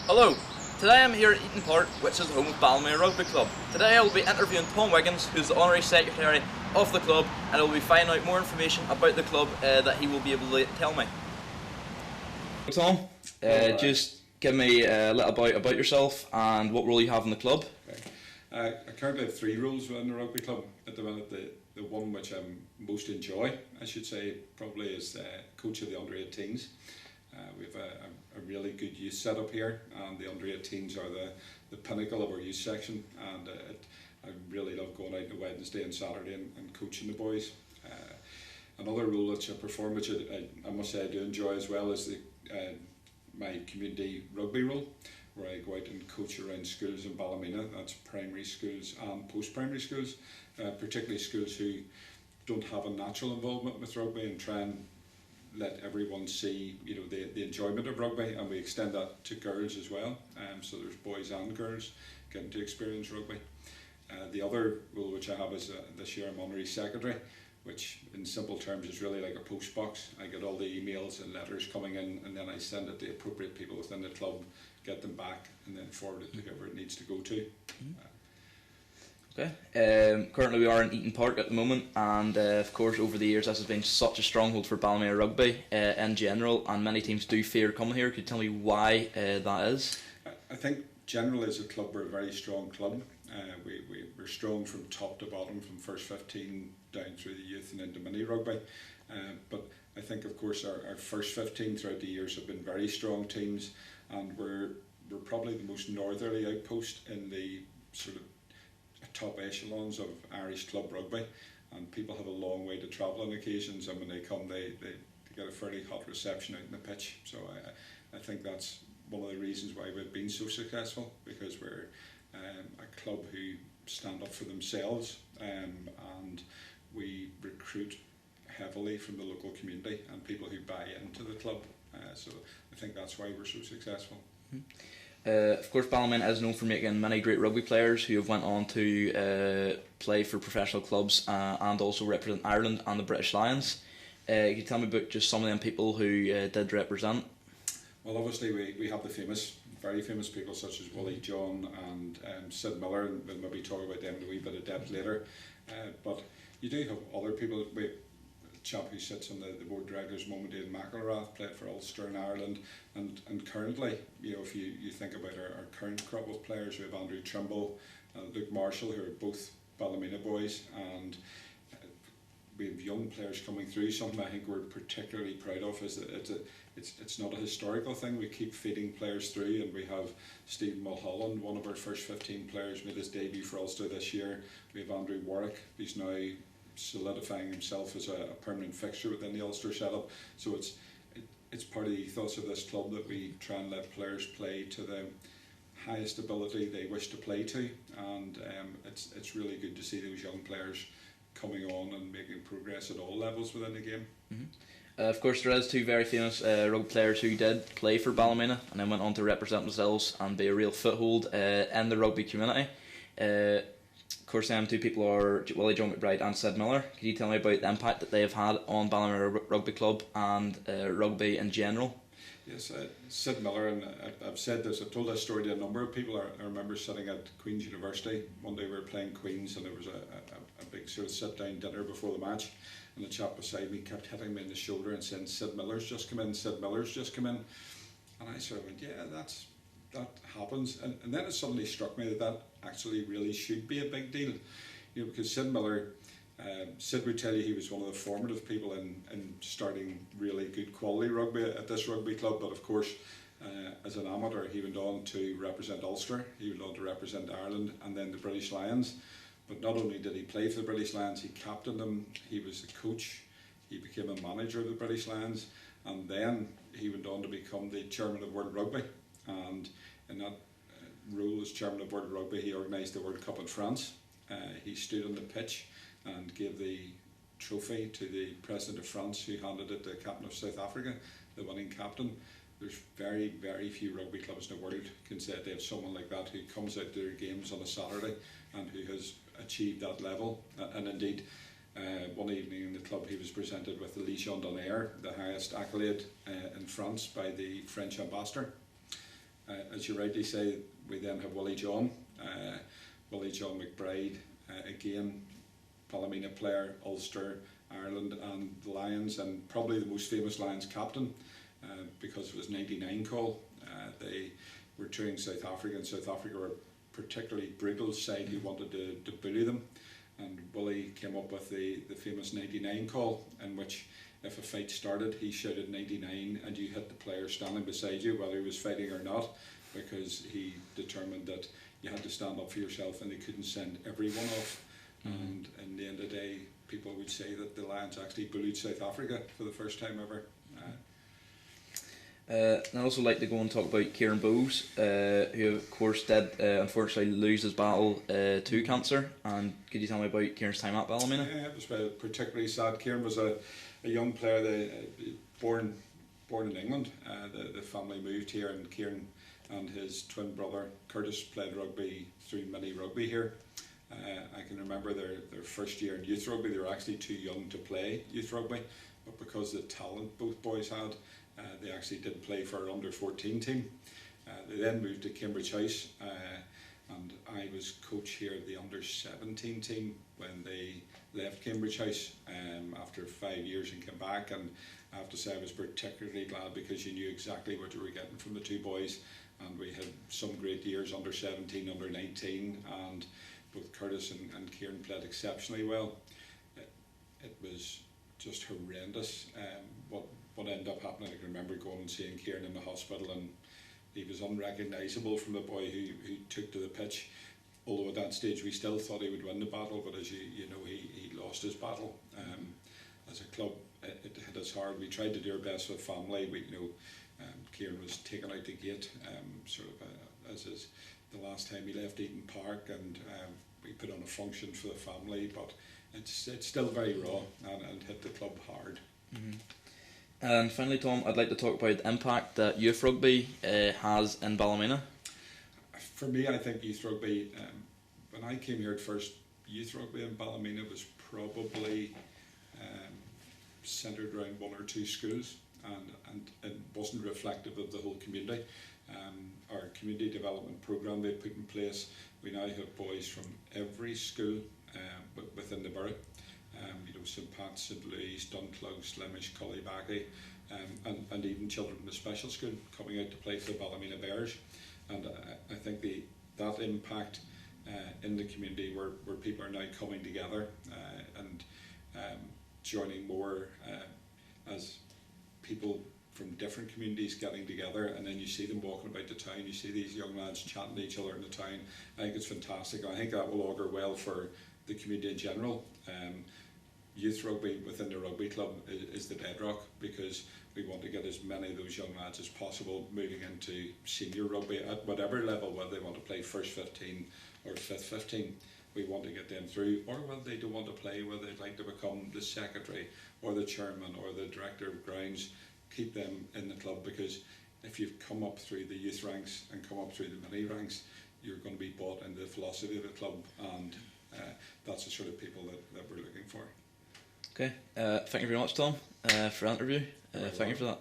Hello, today I'm here at Eaton Park, which is the home of Ballymena Rugby Club. Today I will be interviewing Tom Wiggins, who's the Honorary Secretary of the club, and I will be finding out more information about the club that he will be able to tell me. Tom, just give me a little about yourself and what role you have in the club. I currently have 3 roles within the rugby club. At the minute, the one which I most enjoy, I should say, probably is coach of the under-18s. We have a really good youth setup here, and the under-18s are the pinnacle of our youth section, and I really love going out on Wednesday and Saturday and coaching the boys. Another role which I perform, which I must say I do enjoy as well, is my community rugby role, where I go out and coach around schools in Ballymena. That's primary schools and post-primary schools, particularly schools who don't have a natural involvement with rugby, and try and let everyone see, the enjoyment of rugby, and we extend that to girls as well. So there's boys and girls getting to experience rugby. The other role which I have is this year I'm Honorary Secretary, which in simple terms is really like a post box. I get all the emails and letters coming in, and then I send it to the appropriate people within the club, get them back, and then forward it to whoever it needs to go to. Okay. Currently we are in Eaton Park at the moment, and of course over the years this has been such a stronghold for Ballymena rugby in general, and many teams do fear coming here. Could you tell me why that is? I think generally as a club we're a very strong club. We're strong from top to bottom, from first 15 down through the youth and into mini rugby. But I think of course our first 15 throughout the years have been very strong teams, and we're probably the most northerly outpost in the sort of top echelons of Irish club rugby, and people have a long way to travel on occasions, and when they come they get a fairly hot reception out in the pitch. So I think that's one of the reasons why we've been so successful, because we're a club who stand up for themselves, and we recruit heavily from the local community and people who buy into the club. So I think that's why we're so successful. Of course, Ballymena is known for making many great rugby players who have went on to play for professional clubs and also represent Ireland and the British Lions. Can you tell me about just some of them people who did represent? Well, obviously we have the very famous people such as Willie John and Sid Miller, and we'll maybe talk about them in a wee bit of depth later. But you do have other people. A chap who sits on the board of directors at the moment, Ian McElrath, played for Ulster in Ireland, and currently, if you think about our current crop of players, we have Andrew Trimble, Luke Marshall, who are both Ballymena boys, and we have young players coming through. Something I think we're particularly proud of is that it's not a historical thing. We keep feeding players through, and we have Steve Mulholland, one of our first 15 players, made his debut for Ulster this year. We have Andrew Warwick, who's now solidifying himself as a permanent fixture within the Ulster setup. So it's part of the ethos of this club that we try and let players play to the highest ability they wish to play to, and it's really good to see those young players coming on and making progress at all levels within the game. Of course, there is 2 very famous rugby players who did play for Ballymena and then went on to represent themselves and be a real foothold in the rugby community. Of course, them 2 people are Willie John McBride and Sid Miller. Can you tell me about the impact that they have had on Ballymena Rugby Club and rugby in general? Yes, Sid Miller, and I've said this, I've told this story to a number of people. I remember sitting at Queen's University one day. We were playing Queen's, and there was a big sort of sit-down dinner before the match, and the chap beside me kept hitting me in the shoulder and saying, "Sid Miller's just come in, Sid Miller's just come in." And I sort of went, yeah, that happens, and then it suddenly struck me that actually really should be a big deal, because Sid Miller, Sid would tell you he was one of the formative people in starting really good quality rugby at this rugby club. But of course, as an amateur, he went on to represent Ulster, he went on to represent Ireland and then the British Lions. But not only did he play for the British Lions, he captained them, he was the coach, he became a manager of the British Lions, and then he went on to become the chairman of World Rugby. And in that role as chairman of World Rugby, he organised the World Cup in France. He stood on the pitch and gave the trophy to the President of France, who handed it to the captain of South Africa, the winning captain. There's very, very few rugby clubs in the world can say they have someone like that who comes out to their games on a Saturday and who has achieved that level. And indeed, one evening in the club he was presented with the Légion d'honneur, the highest accolade in France by the French ambassador. as you rightly say, we then have Willie John McBride, again, Ballymena player, Ulster, Ireland and the Lions, and probably the most famous Lions captain, because it was 99 call. They were touring South Africa, and South Africa were a particularly brutal side who wanted to bully them, and Willie came up with the famous 99 call, in which if a fight started, he shouted 99 and you hit the player standing beside you, whether he was fighting or not, because he determined that you had to stand up for yourself and they couldn't send everyone off. And in the end of the day, people would say that the Lions actually bullied South Africa for the first time ever. I'd also like to go and talk about Kieran Bowes, who of course did unfortunately lose his battle to cancer. And could you tell me about Kieran's time at Ballymena? Yeah, it was particularly sad. Kieran was a young player, born in England. The family moved here, and Kieran and his twin brother Curtis played rugby through mini rugby here. I can remember their first year in youth rugby. They were actually too young to play youth rugby, but because of the talent both boys had, they actually did play for our under-14 team. They then moved to Cambridge House, and I was coach here of the under-17 team when they left Cambridge House after 5 years and came back. And I have to say I was particularly glad, because you knew exactly what you were getting from the two boys, and we had some great years, under-17, under-19, and both Curtis and Kieran played exceptionally well. It was just horrendous what ended up happening. I can remember going and seeing Kieran in the hospital, and he was unrecognisable from the boy who took to the pitch. Although at that stage we still thought he would win the battle, but as you know, he lost his battle. As a club, it hit us hard. We tried to do our best with family. Kieran was taken out the gate, as is the last time he left Eaton Park, and we put on a function for the family, but it's still very raw and hit the club hard. And finally, Tom, I'd like to talk about the impact that youth rugby has in Ballymena. For me, I think youth rugby, when I came here at first, youth rugby in Ballymena was probably centred around one or two schools, and it wasn't reflective of the whole community. Our community development programme they put in place, we now have boys from every school within the borough. St Pat's, St Louis, Dunclug, Slimish, Cullibaccy, and even children from the special school coming out to play for the Ballymena Bears. And I think that impact in the community, where people are now coming together and joining more as people from different communities getting together, and then you see them walking about the town, you see these young lads chatting to each other in the town. I think it's fantastic. I think that will augur well for the community in general. Youth rugby within the rugby club is the bedrock, because we want to get as many of those young lads as possible moving into senior rugby at whatever level, whether they want to play first 15 or fifth 15. We want to get them through, or whether they don't want to play, whether they'd like to become the secretary or the chairman or the director of grounds, keep them in the club, because if you've come up through the youth ranks and come up through the mini ranks, you're going to be bought into the philosophy of the club, and that's the sort of people that we're looking for. Okay, thank you very much, Tom, for the interview. Thank you for that.